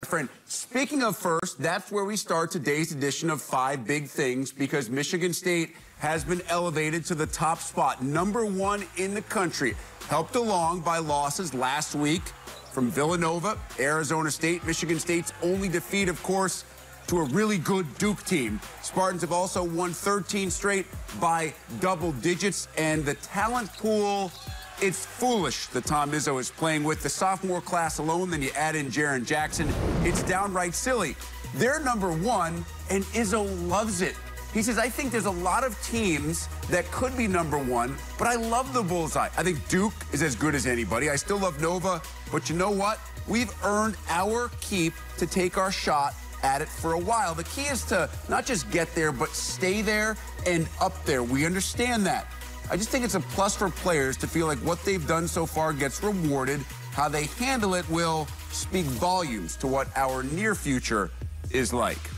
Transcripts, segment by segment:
Friend, speaking of first, that's where we start today's edition of 5 Big Things, because Michigan State has been elevated to the top spot, #1 in the country, helped along by losses last week from Villanova, Arizona State, Michigan State's only defeat, of course, to a really good Duke team. Spartans have also won 13 straight by double digits, and the talent pool, it's foolish that Tom Izzo is playing with. The sophomore class alone, then you add in Jaren Jackson, it's downright silly. They're #1, and Izzo loves it. He says, I think there's a lot of teams that could be #1, but I love the bullseye. I think Duke is as good as anybody. I still love Nova, but you know what? We've earned our keep to take our shot at it for a while. The key is to not just get there, but stay there and up there. We understand that. I just think it's a plus for players to feel like what they've done so far gets rewarded. How they handle it will speak volumes to what our near future is like.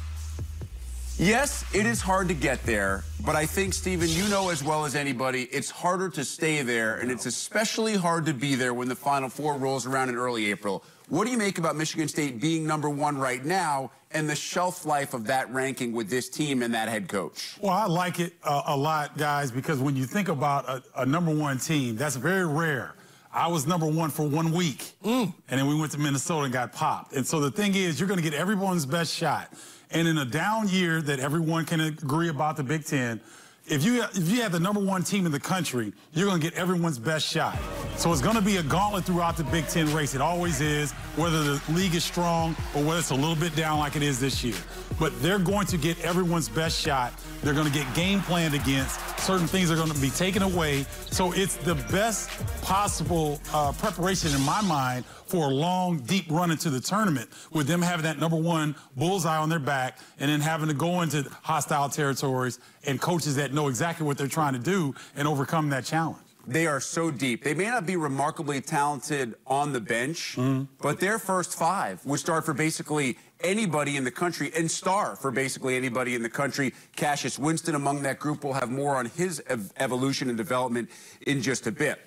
Yes, it is hard to get there, but I think, Stephen, you know as well as anybody, it's harder to stay there, and it's especially hard to be there when the Final Four rolls around in early April. What do you make about Michigan State being #1 right now and the shelf life of that ranking with this team and that head coach? Well, I like it a lot, guys, because when you think about a #1 team, that's very rare. I was #1 for 1 week, and then we went to Minnesota and got popped. And so the thing is, you're going to get everyone's best shot. And in a down year that everyone can agree about, the Big Ten, if you have the #1 team in the country, you're going to get everyone's best shot. So it's going to be a gauntlet throughout the Big Ten race. It always is, whether the league is strong or whether it's a little bit down like it is this year. But they're going to get everyone's best shot. They're going to get game planned against. Certain things are going to be taken away. So it's the best possible preparation in my mind for a long, deep run into the tournament, with them having that #1 bullseye on their back and then having to go into hostile territories and coaches that know exactly what they're trying to do and overcome that challenge. They are so deep. They may not be remarkably talented on the bench, but their first 5 would start for basically anybody in the country and star for basically anybody in the country. Cassius Winston among that group. Will have more on his evolution and development in just a bit.